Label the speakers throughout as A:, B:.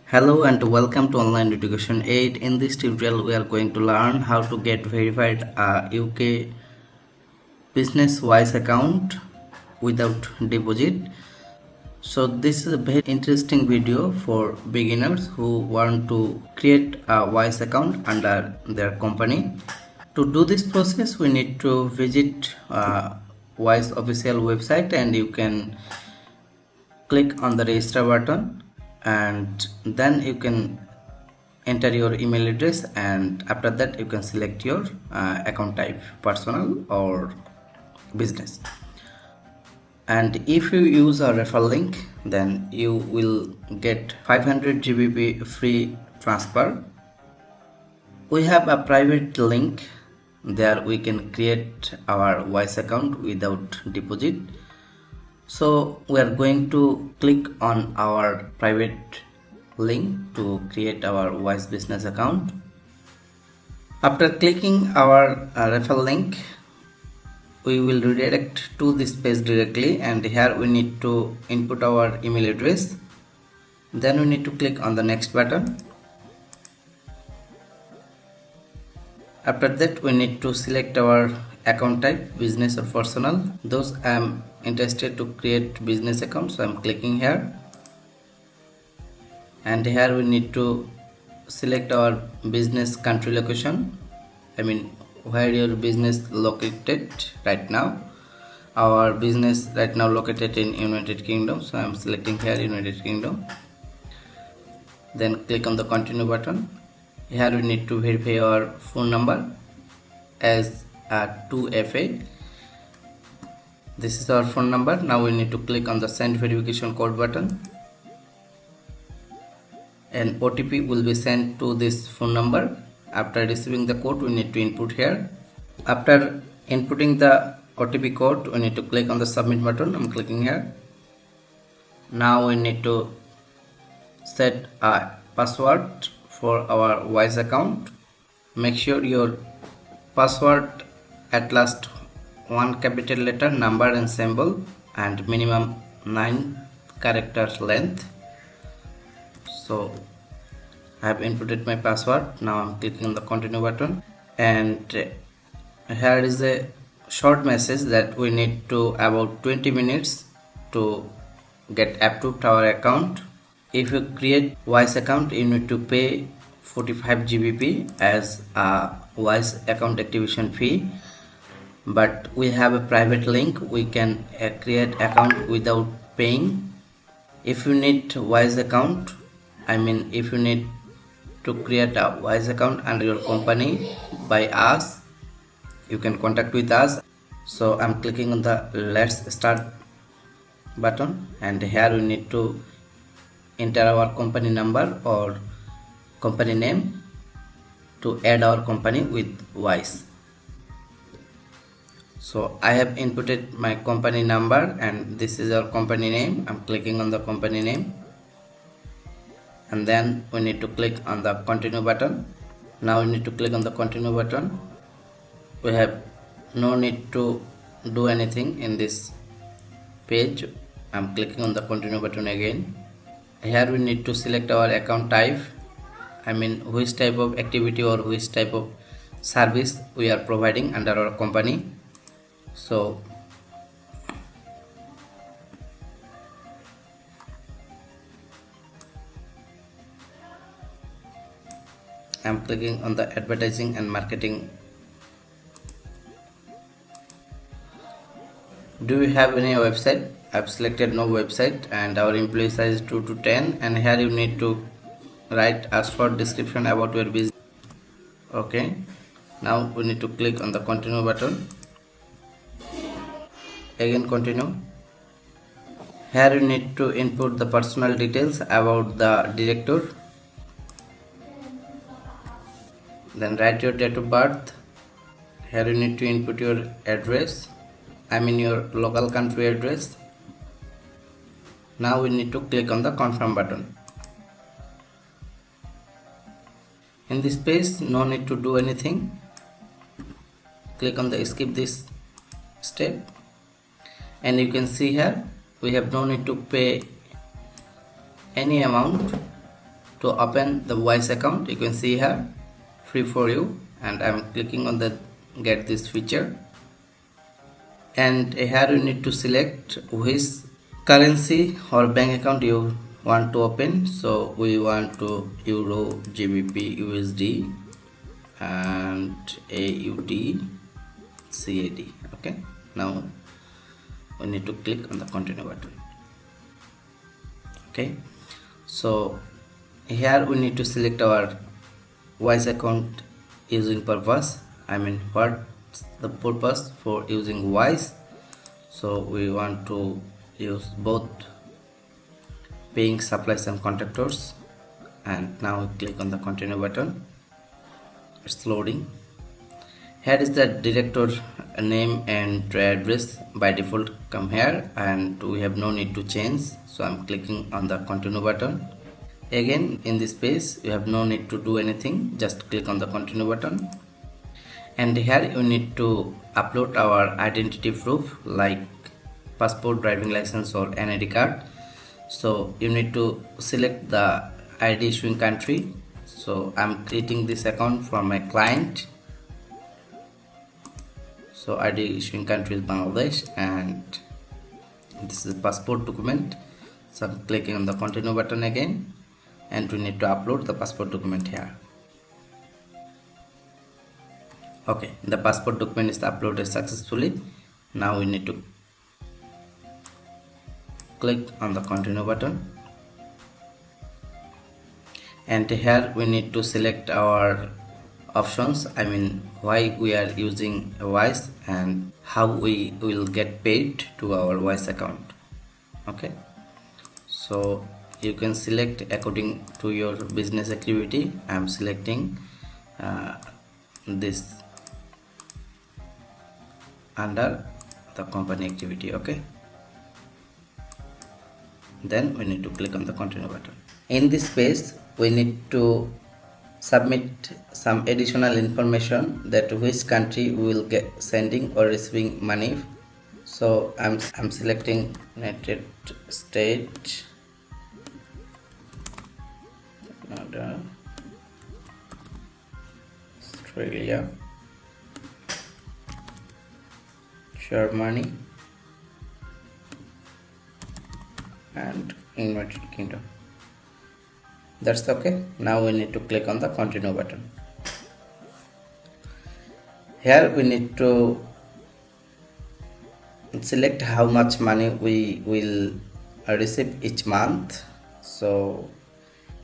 A: Hello and welcome to Online Education Aid. In this tutorial, we are going to learn how to get verified UK business wise account without deposit. So this is a very interesting video for beginners who want to create a wise account under their company. To do this process, we need to visit wise official website, and you can click on the register button, and then you can enter your email address, and after that you can select your account type, personal or business. And if you use a referral link, then you will get 500 GBP free transfer. We have a private link there. We can create our wise account without deposit. So we are going to click on our private link to create our wise business account. After clicking our referral link, we will redirect to this page directly, and here we need to input our email address. Then we need to click on the next button. After that, we need to select our account type, business or personal. Those I am interested to create business account, so I am clicking here, and here we need to select our business country location, where your business located right now. Our business right now located in United Kingdom, so I am selecting here United Kingdom. Then click on the continue button. Here we need to verify our phone number as 2FA. This is our phone number. Now we need to click on the send verification code button. An OTP will be sent to this phone number. After receiving the code, we need to input here. After inputting the OTP code, we need to click on the submit button. I'm clicking here. Now we need to set a password for our wise account. Make sure your password at last one capital letter, number and symbol, and minimum 9 characters length. So I have inputted my password. Now I'm clicking on the continue button, and here is a short message that we need to about 20 minutes to get approved our account. If you create wise account, you need to pay 45 GBP as a wise account activation fee, but we have a private link. We can create account without paying. If you need wise account, if you need to create a wise account under your company by us, you can contact with us. So I'm clicking on the let's start button, and here we need to enter our company number or company name to add our company with wise. So I have inputted my company number, and this is our company name. I'm clicking on the company name, and then we need to click on the continue button. Now we need to click on the continue button. We have no need to do anything in this page. I'm clicking on the continue button again. Here we need to select our account type, which type of activity or which type of service we are providing under our company. So I'm clicking on the advertising and marketing. Do you have any website? I've selected no website, and our employee size is 2 to 10, and here you need to write a short description about your business. Okay, now we need to click on the continue button. Again continue. Here you need to input the personal details about the director. Then write your date of birth. Here you need to input your address, your local country address. Now we need to click on the confirm button. In this page, no need to do anything. Click on the skip this step, and you can see here we have no need to pay any amount. To open the Wise account, you can see here free for you, and I'm clicking on the get this feature, and here you need to select which currency or bank account you want to open. So we want to Euro, GBP, USD and AUD, CAD. Okay, now we need to click on the continue button. Okay, so here we need to select our Wise account using purpose. I mean, what's the purpose for using Wise? So we want to use both paying supplies and contractors, and now we click on the continue button. It's loading. Here is the director name and address by default come here, and we have no need to change, so I'm clicking on the continue button. Again, in this page you have no need to do anything, just click on the continue button. And here you need to upload our identity proof like passport, driving license or NID card. So you need to select the ID issuing country. So I'm creating this account from my client. So ID issuing country is Bangladesh, and this is a passport document. So I'm clicking on the continue button again, and we need to upload the passport document here. Okay, the passport document is uploaded successfully. Now we need to click on the continue button, and here we need to select our options. I mean, why we are using Wise and how we will get paid to our Wise account. Okay, so you can select according to your business activity. I'm selecting this under the company activity. Okay, then we need to click on the continue button. In this page we need to submit some additional information, that which country we will get sending or receiving money. So I'm selecting United States, Canada, Australia, Germany and United Kingdom. That's okay. Now we need to click on the continue button. Here we need to select how much money we will receive each month. So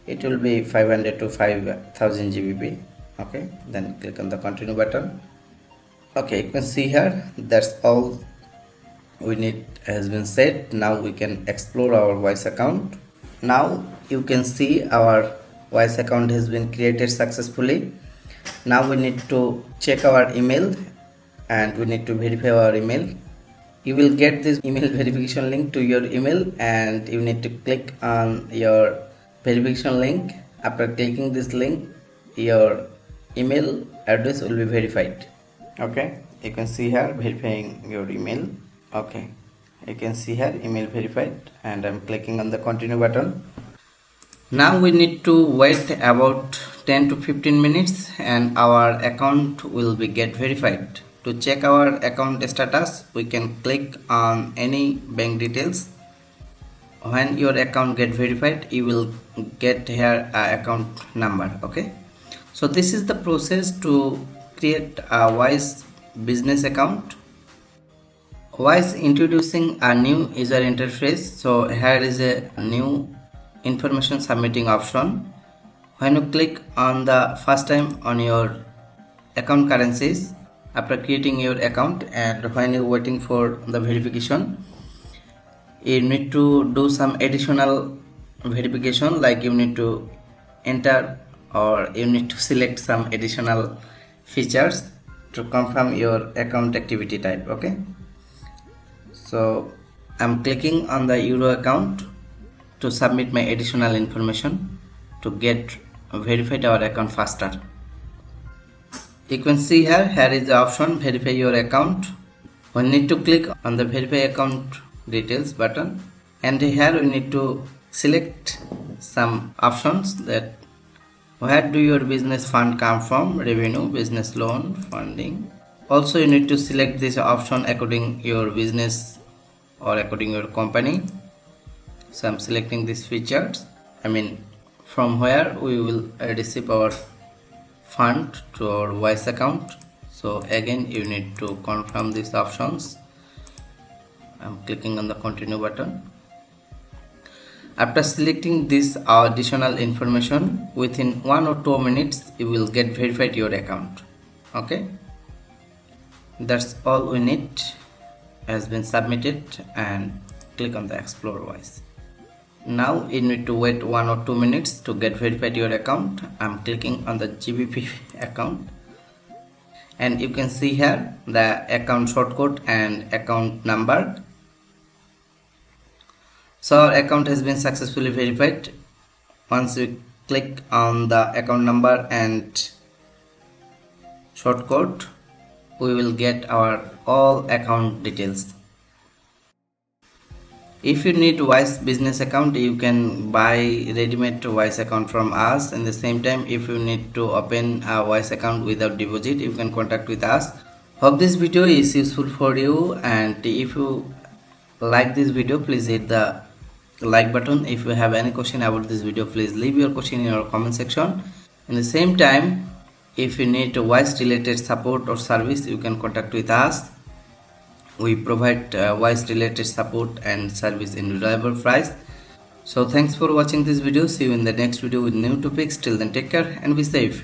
A: it will be 500 to 5000 GBP. Okay, then click on the continue button. Okay, you can see here that's all we need has been set. Now we can explore our Wise account. Now you can see our Wise account has been created successfully. Now we need to check our email, and we need to verify our email. You will get this email verification link to your email, and you need to click on your verification link. After clicking this link, your email address will be verified. Okay, you can see here verifying your email. Okay, you can see here email verified, and I'm clicking on the continue button. Now we need to wait about 10 to 15 minutes and our account will be get verified. To check our account status, we can click on any bank details. When your account get verified, you will get here a account number. Okay, so this is the process to create a Wise business account. Wise introducing a new user interface. So here is a new information submitting option. When you click on the first time on your account currencies after creating your account, and when you're waiting for the verification, you need to do some additional verification, like you need to enter or you need to select some additional features to confirm your account activity type. Okay, so I'm clicking on the Euro account to submit my additional information to get verified our account faster. You can see here is the option verify your account. We need to click on the verify account details button, and here we need to select some options that where do your business fund come from, revenue, business loan, funding. Also you need to select this option according your business or according your company. So I'm selecting these features, from where we will receive our fund to our Wise account. So again you need to confirm these options. I'm clicking on the continue button. After selecting this additional information, within 1 or 2 minutes you will get verified your account. Okay, that's all we need. Has been submitted, and click on the explore Wise. Now you need to wait 1 or 2 minutes to get verified your account. I'm clicking on the GBP account, and you can see here the account shortcode and account number. So our account has been successfully verified. Once we click on the account number and shortcode, we will get our all account details. If you need Wise business account, you can buy ready-made Wise account from us. In the same time, if you need to open a Wise account without deposit, you can contact with us. Hope this video is useful for you, and if you like this video, please hit the like button. If you have any question about this video, please leave your question in our comment section. In the same time, if you need Wise related support or service, you can contact with us. We provide Wise related support and service in reliable price. So thanks for watching this video. See you in the next video with new topics. Till then, take care and be safe.